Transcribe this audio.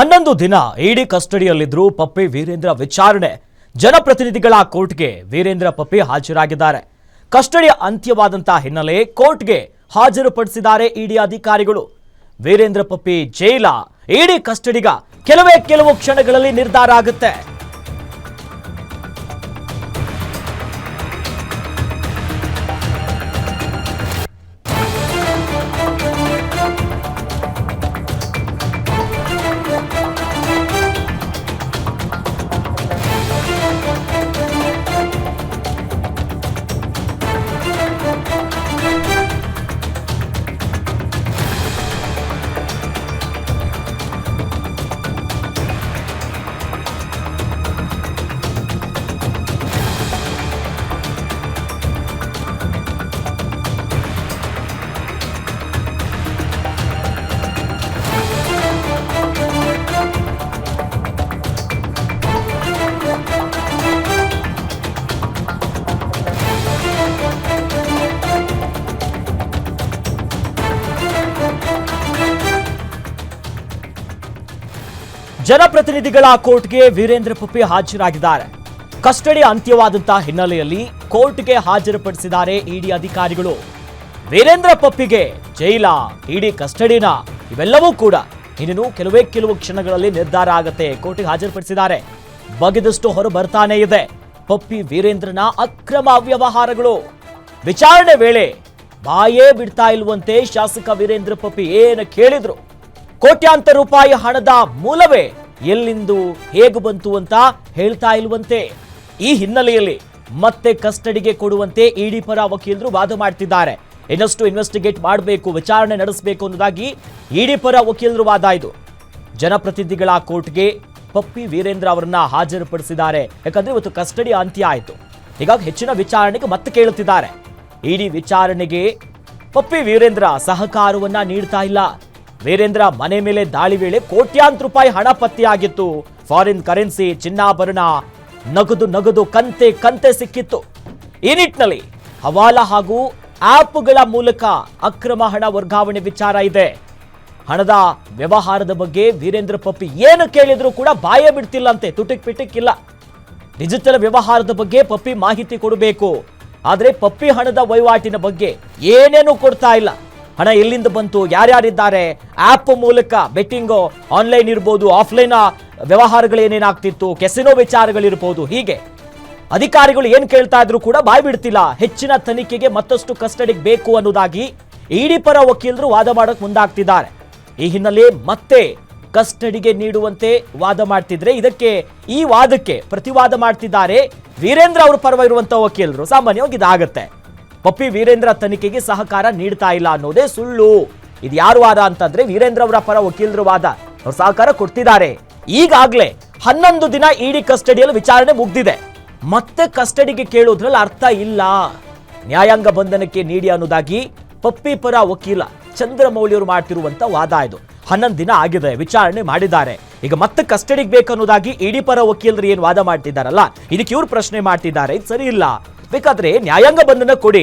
11 ದಿನ ಇಡಿ ಕಸ್ಟಡಿಯಲ್ಲಿದ್ದರೂ ಪಪ್ಪಿ ವೀರೇಂದ್ರ ವಿಚಾರಣೆ. ಜನಪ್ರತಿನಿಧಿಗಳ ಕೋರ್ಟ್ಗೆ ವೀರೇಂದ್ರ ಪಪ್ಪಿ ಹಾಜರಾಗಿದ್ದಾರೆ. ಕಸ್ಟಡಿ ಅಂತ್ಯವಾದಂತಹ ಹಿನ್ನೆಲೆ ಕೋರ್ಟ್ಗೆ ಹಾಜರುಪಡಿಸಿದ್ದಾರೆ ಇಡಿ ಅಧಿಕಾರಿಗಳು. ವೀರೇಂದ್ರ ಪಪ್ಪಿ ಜೈಲ ಇಡಿ ಕಸ್ಟಡಿಗ ಕೆಲವು ಕ್ಷಣಗಳಲ್ಲಿ ನಿರ್ಧಾರ ಆಗುತ್ತೆ. ಜನಪ್ರತಿನಿಧಿಗಳ ಕೋರ್ಟ್ಗೆ ವೀರೇಂದ್ರ ಪಪ್ಪಿ ಹಾಜರಾಗಿದ್ದಾರೆ. ಕಸ್ಟಡಿ ಅಂತ್ಯವಾದಂತಹ ಹಿನ್ನೆಲೆಯಲ್ಲಿ ಕೋರ್ಟ್ಗೆ ಹಾಜರುಪಡಿಸಿದ್ದಾರೆ ಇಡಿ ಅಧಿಕಾರಿಗಳು. ವೀರೇಂದ್ರ ಪಪ್ಪಿಗೆ ಜೈಲ ಇಡಿ ಕಸ್ಟಡಿನ ಇವೆಲ್ಲವೂ ಕೂಡ ಇನ್ನೇನು ಕೆಲವು ಕ್ಷಣಗಳಲ್ಲಿ ನಿರ್ಧಾರ ಆಗುತ್ತೆ. ಕೋರ್ಟ್ಗೆ ಹಾಜರುಪಡಿಸಿದ್ದಾರೆ. ಬಗೆದಷ್ಟು ಹೊರ ಬರ್ತಾನೆ ಇದೆ ಪಪ್ಪಿ ವೀರೇಂದ್ರನ ಅಕ್ರಮ ವ್ಯವಹಾರಗಳು. ವಿಚಾರಣೆ ವೇಳೆ ಬಾಯೇ ಬಿಡ್ತಾ ಇಲ್ವಂತೆ ಶಾಸಕ ವೀರೇಂದ್ರ ಪಪ್ಪಿ. ಏನು ಕೇಳಿದ್ರು ಕೋಟ್ಯಾಂತರ ರೂಪಾಯಿ ಹಣದ ಮೂಲವೇ ಎಲ್ಲಿಂದು ಹೇಗೆ ಬಂತು ಅಂತ ಹೇಳ್ತಾ ಇಲ್ವಂತೆ. ಈ ಹಿನ್ನೆಲೆಯಲ್ಲಿ ಮತ್ತೆ ಕಸ್ಟಡಿಗೆ ಕೊಡುವಂತೆ ಇಡಿ ಪರ ವಕೀಲರು ವಾದ ಮಾಡ್ತಿದ್ದಾರೆ. ಇನ್ನಷ್ಟು ಇನ್ವೆಸ್ಟಿಗೇಟ್ ಮಾಡಬೇಕು, ವಿಚಾರಣೆ ನಡೆಸಬೇಕು ಅನ್ನೋದಾಗಿ ಇಡಿ ಪರ ವಕೀಲರು ವಾದ. ಇದು ಜನಪ್ರತಿನಿಧಿಗಳ ಕೋರ್ಟ್ಗೆ ಪಪ್ಪಿ ವೀರೇಂದ್ರ ಅವರನ್ನ ಹಾಜರುಪಡಿಸಿದ್ದಾರೆ. ಯಾಕಂದ್ರೆ ಇವತ್ತು ಕಸ್ಟಡಿ ಅಂತ್ಯ ಆಯಿತು. ಹೀಗಾಗಿ ಹೆಚ್ಚಿನ ವಿಚಾರಣೆಗೆ ಮತ್ತೆ ಕೇಳುತ್ತಿದ್ದಾರೆ. ಇಡಿ ವಿಚಾರಣೆಗೆ ಪಪ್ಪಿ ವೀರೇಂದ್ರ ಸಹಕಾರವನ್ನ ನೀಡ್ತಾ ಇಲ್ಲ. ವೀರೇಂದ್ರ ಮನೆ ಮೇಲೆ ದಾಳಿ ವೇಳೆ ಕೋಟ್ಯಾಂತರ ರೂಪಾಯಿ ಹಣ ಪತ್ತೆಯಾಗಿತ್ತು. ಫಾರಿನ್ ಕರೆನ್ಸಿ, ಚಿನ್ನಾಭರಣ, ನಗದು ಕಂತೆ ಸಿಕ್ಕಿತ್ತು. ಈ ನಿಟ್ಟಿನಲ್ಲಿ ಹವಾಲಾ ಹಾಗೂ ಆಪ್ಗಳ ಮೂಲಕ ಅಕ್ರಮ ಹಣ ವರ್ಗಾವಣೆ ವಿಚಾರ ಇದೆ. ಹಣದ ವ್ಯವಹಾರದ ಬಗ್ಗೆ ವೀರೇಂದ್ರ ಪಪ್ಪಿ ಏನು ಕೇಳಿದ್ರು ಕೂಡ ಬಾಯೇ ಬಿಡ್ತಿಲ್ಲಂತೆ, ತುಟಿಕ್ ಇಲ್ಲ. ಡಿಜಿಟಲ್ ವ್ಯವಹಾರದ ಬಗ್ಗೆ ಪಪ್ಪಿ ಮಾಹಿತಿ ಕೊಡಬೇಕು, ಆದ್ರೆ ಪಪ್ಪಿ ಹಣದ ವಹಿವಾಟಿನ ಬಗ್ಗೆ ಏನೇನು ಕೊಡ್ತಾ ಇಲ್ಲ. ಹಣ ಎಲ್ಲಿಂದ ಬಂತು, ಯಾರ್ಯಾರಿದ್ದಾರೆ, ಆಪ್ ಮೂಲಕ ಬೆಟ್ಟಿಂಗು ಆನ್ಲೈನ್ ಇರ್ಬೋದು, ಆಫ್ಲೈನ್ ವ್ಯವಹಾರಗಳು ಏನೇನಾಗ್ತಿತ್ತು, ಕೆಸಿನೋ ವಿಚಾರಗಳಿರ್ಬೋದು. ಹೀಗೆ ಅಧಿಕಾರಿಗಳು ಏನ್ ಕೇಳ್ತಾ ಇದ್ರು ಕೂಡ ಬಾಯ್ ಬಿಡ್ತಿಲ್ಲ. ಹೆಚ್ಚಿನ ತನಿಖೆಗೆ ಮತ್ತಷ್ಟು ಕಸ್ಟಡಿಗೆ ಬೇಕು ಅನ್ನೋದಾಗಿ ಇಡಿ ಪರ ವಕೀಲರು ವಾದ ಮಾಡಕ್ ಮುಂದಾಗ್ತಿದ್ದಾರೆ. ಈ ಹಿನ್ನೆಲೆ ಮತ್ತೆ ಕಸ್ಟಡಿಗೆ ನೀಡುವಂತೆ ವಾದ ಮಾಡ್ತಿದ್ರೆ ಈ ವಾದಕ್ಕೆ ಪ್ರತಿವಾದ ಮಾಡ್ತಿದ್ದಾರೆ ವೀರೇಂದ್ರ ಅವರ ಪರವ ಇರುವಂತಹ ವಕೀಲರು. ಸಾಮಾನ್ಯವಾಗಿ ಇದಾಗತ್ತೆ. ಪಪ್ಪಿ ವೀರೇಂದ್ರ ತನಿಖೆಗೆ ಸಹಕಾರ ನೀಡ್ತಾ ಇಲ್ಲ ಅನ್ನೋದೇ ಸುಳ್ಳು. ಇದು ಯಾರು ವಾದ ಅಂತಂದ್ರೆ ವೀರೇಂದ್ರ ಅವರ ಪರ ವಕೀಲರು ವಾದ. ಅವರು ಸಹಕಾರ ಕೊಡ್ತಿದ್ದಾರೆ. ಈಗಾಗಲೇ 11 ದಿನ ಇಡಿ ಕಸ್ಟಡಿಯಲ್ಲಿ ವಿಚಾರಣೆ ಮುಗ್ದಿದೆ. ಮತ್ತೆ ಕಸ್ಟಡಿಗೆ ಕೇಳೋದ್ರಲ್ಲಿ ಅರ್ಥ ಇಲ್ಲ. ನ್ಯಾಯಾಂಗ ಬಂಧನಕ್ಕೆ ನೀಡಿ ಅನ್ನೋದಾಗಿ ಪಪ್ಪಿ ಪರ ವಕೀಲ ಚಂದ್ರಮೌಳಿಯವರು ಮಾಡ್ತಿರುವಂತ ವಾದ. ಇದು 11 ದಿನ ಆಗಿದೆ, ವಿಚಾರಣೆ ಮಾಡಿದ್ದಾರೆ. ಈಗ ಮತ್ತೆ ಕಸ್ಟಡಿಗೆ ಬೇಕನ್ನೋದಾಗಿ ಇಡಿ ಪರ ವಕೀಲರು ಏನು ವಾದ ಮಾಡ್ತಿದ್ದಾರಲ್ಲ, ಇದಕ್ಕೆ ಇವ್ರು ಪ್ರಶ್ನೆ ಮಾಡ್ತಿದ್ದಾರೆ. ಇದು ಸರಿ ಇಲ್ಲ. ಬೇಕಾದ್ರೆ ನ್ಯಾಯಾಂಗ ಬಂಧನ ಕೊಡಿ,